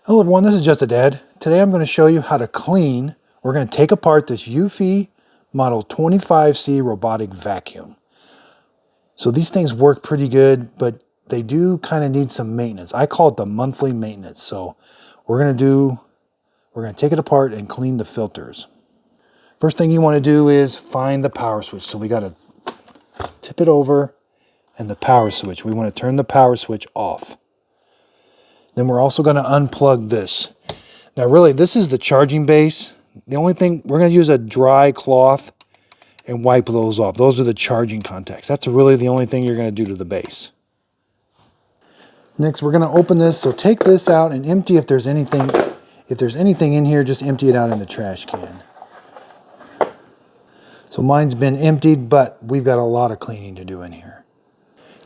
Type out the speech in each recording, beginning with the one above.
Hello everyone, this is Just a Dad. Today I'm going to show you how to clean. We're going to take apart this EUFY Model 25C robotic vacuum. So these things work pretty good, but they do kind of need some maintenance. I call it the monthly maintenance. So we're going to take it apart and clean the filters. First thing you want to do is find the power switch. So we got to tip it over and the power switch. We want to turn the power switch off. Then we're also going to unplug this. Now really, this is the charging base. The only thing, we're going to use a dry cloth and wipe those off. Those are the charging contacts. That's really the only thing you're going to do to the base. Next, we're going to open this. So take this out and empty if there's anything in here, just empty it out in the trash can. So mine's been emptied, but we've got a lot of cleaning to do in here.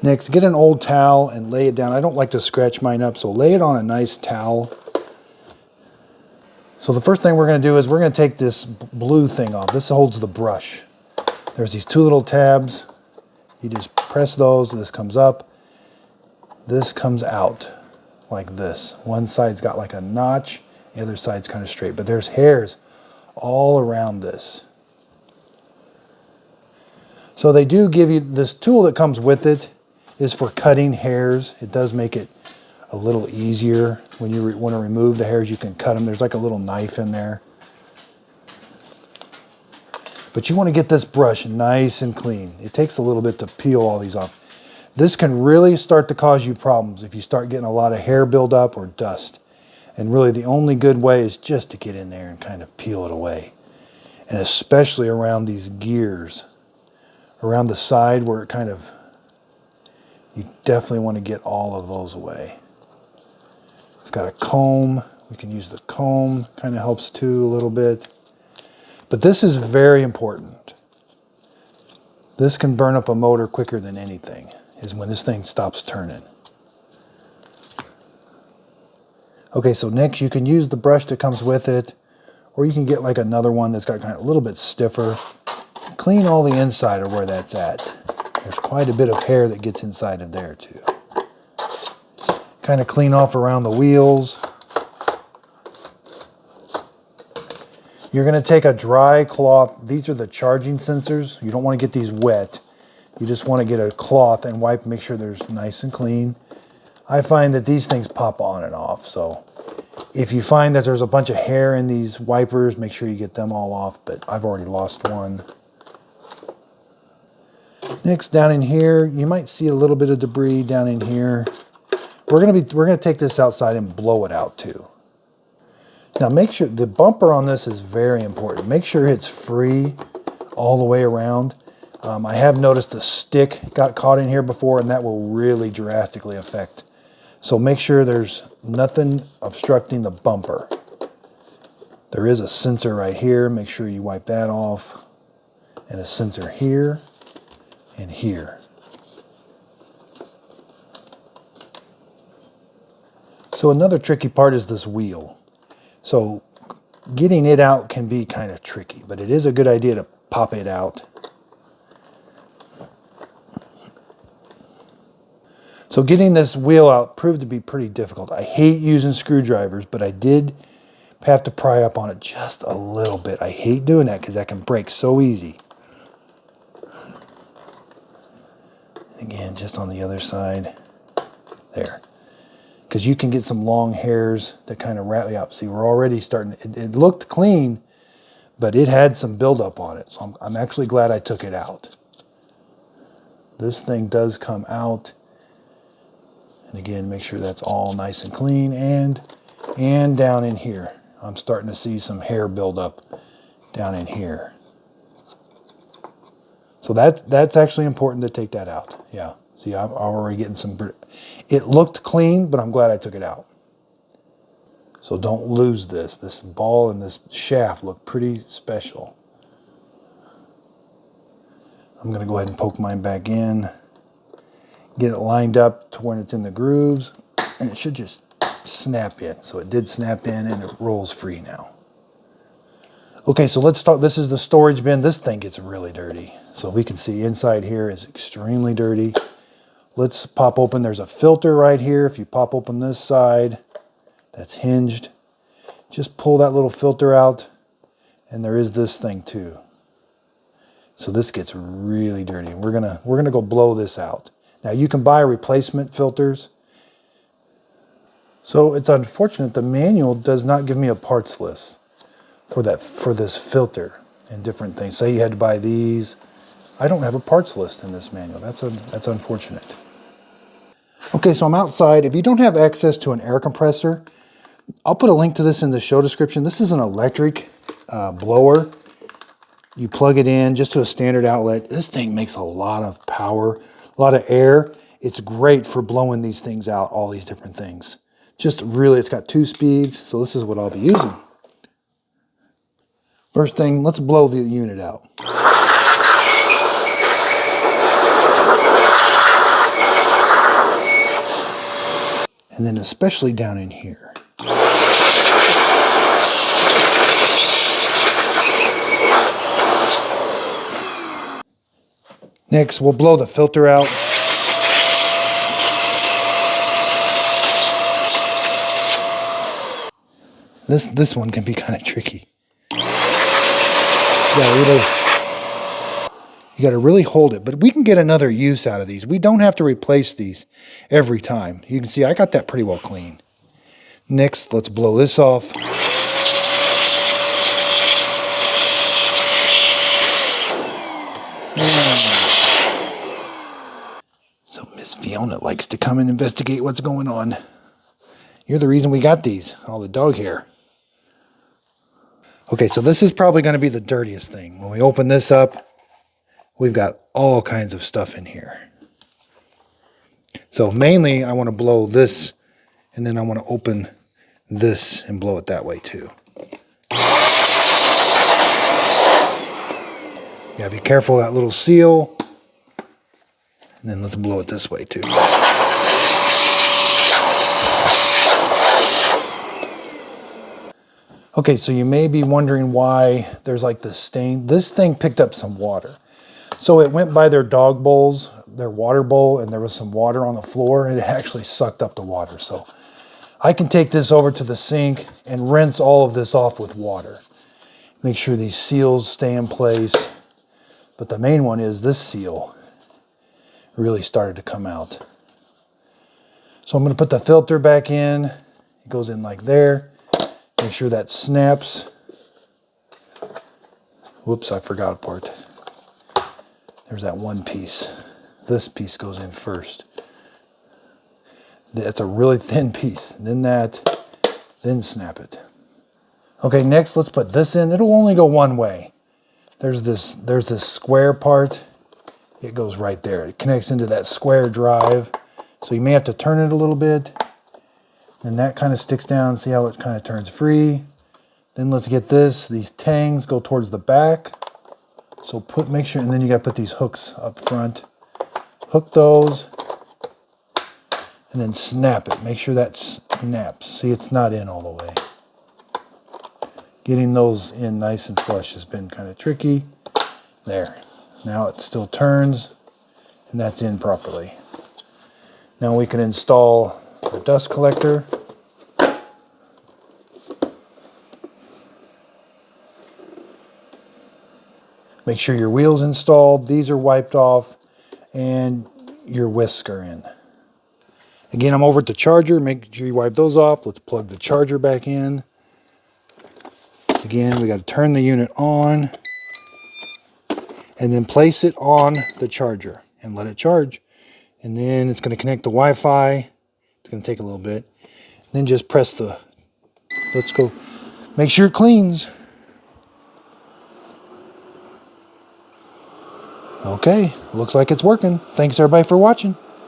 Next, get an old towel and lay it down. I don't like to scratch mine up, so lay it on a nice towel. So the first thing we're going to do is we're going to take this blue thing off. This holds the brush. There's these two little tabs. You just press those, this comes up. This comes out like this. One side's got like a notch, the other side's kind of straight, but there's hairs all around this. So they do give you this tool that comes with it is for cutting hairs. It does make it a little easier when you want to remove the hairs. You can cut them. There's like a little knife in there. But you want to get this brush nice and clean. It takes a little bit to peel all these off. This can really start to cause you problems if you start getting a lot of hair buildup or dust. And really the only good way is just to get in there and kind of peel it away. And especially around these gears. Around the side where it kind of, you definitely want to get all of those away. It's got a comb. We can use the comb, kind of helps too a little bit. But this is very important. This can burn up a motor quicker than anything, is when this thing stops turning. Okay, so next you can use the brush that comes with it, or you can get like another one that's got kind of a little bit stiffer. Clean all the inside of where that's at. There's quite a bit of hair that gets inside of there too. Kind of clean off around the wheels. You're going to take a dry cloth. These are the charging sensors. You don't want to get these wet. You just want to get a cloth and wipe, make sure they're nice and clean. I find that these things pop on and off. So if you find that there's a bunch of hair in these wipers, make sure you get them all off. But I've already lost one. Next, down in here, you might see a little bit of debris down in here. We're gonna take this outside and blow it out too. Now make sure the bumper on this is very important. Make sure it's free all the way around. I have noticed a stick got caught in here before, and that will really drastically affect. So make sure there's nothing obstructing the bumper. There is a sensor right here. Make sure you wipe that off. And a sensor here and here. So another tricky part is this wheel. So getting it out can be kind of tricky, but it is a good idea to pop it out. So getting this wheel out proved to be pretty difficult. I hate using screwdrivers, but I did have to pry up on it just a little bit. I hate doing that because that can break so easy. Again, just on the other side, there. Because you can get some long hairs that kind of rat you up. See, we're already starting, it looked clean, but it had some buildup on it. So I'm actually glad I took it out. This thing does come out. And again, make sure that's all nice and clean. And down in here, I'm starting to see some hair buildup down in here. So that's actually important to take that out. Yeah, see, I'm already getting some, it looked clean, but I'm glad I took it out. So don't lose this. This ball and this shaft look pretty special. I'm gonna go ahead and poke mine back in, get it lined up to when it's in the grooves, and it should just snap in. So it did snap in and it rolls free now. Okay, so let's start. This is the storage bin. This thing gets really dirty. So we can see inside here is extremely dirty. Let's pop open. There's a filter right here. If you pop open this side, that's hinged. Just pull that little filter out, and there is this thing too. So this gets really dirty. We're gonna go blow this out. Now you can buy replacement filters. So it's unfortunate the manual does not give me a parts list for this filter and different things. Say you had to buy these. I don't have a parts list in this manual. That's unfortunate. Okay, so I'm outside. If you don't have access to an air compressor, I'll put a link to this in the show description. This is an electric blower. You plug it in just to a standard outlet. This thing makes a lot of power, a lot of air. It's great for blowing these things out, all these different things. Just really, it's got 2 speeds, so this is what I'll be using. First thing, let's blow the unit out. And then especially down in here. Next, we'll blow the filter out. This one can be kind of tricky. You got to really hold it, but we can get another use out of these. We don't have to replace these every time. You can see I got that pretty well clean. Next, let's blow this off. So Miss Fiona likes to come and investigate what's going on. You're the reason we got these, all the dog hair. Okay, so this is probably going to be the dirtiest thing. When we open this up, we've got all kinds of stuff in here. So mainly I want to blow this, and then I want to open this and blow it that way too. Yeah, be careful of that little seal. And then let's blow it this way too. Okay, so you may be wondering why there's like this stain. This thing picked up some water. So it went by their dog bowls, their water bowl, and there was some water on the floor, and it actually sucked up the water. So I can take this over to the sink and rinse all of this off with water. Make sure these seals stay in place. But the main one is this seal really started to come out. So I'm going to put the filter back in. It goes in like there. Make sure that snaps. Whoops, I forgot a part. There's that one piece. This piece goes in first. That's a really thin piece. Then that, then snap it. Okay, next let's put this in. It'll only go one way. There's this square part. It goes right there. It connects into that square drive. So you may have to turn it a little bit. And that kind of sticks down. See how it kind of turns free. Then let's get this. These tangs go towards the back. So make sure, and then you got to put these hooks up front. Hook those. And then snap it. Make sure that snaps. See, it's not in all the way. Getting those in nice and flush has been kind of tricky. There. Now it still turns, and that's in properly. Now we can install our dust collector. Make sure your wheel's installed, these are wiped off, and your whisks are in. Again, I'm over at the charger. Make sure you wipe those off. Let's plug the charger back in. Again, we got to turn the unit on and then place it on the charger and let it charge. And then it's going to connect to Wi-Fi. It's going to take a little bit. And then just press the, let's go. Make sure it cleans. Okay, looks like it's working. Thanks everybody for watching.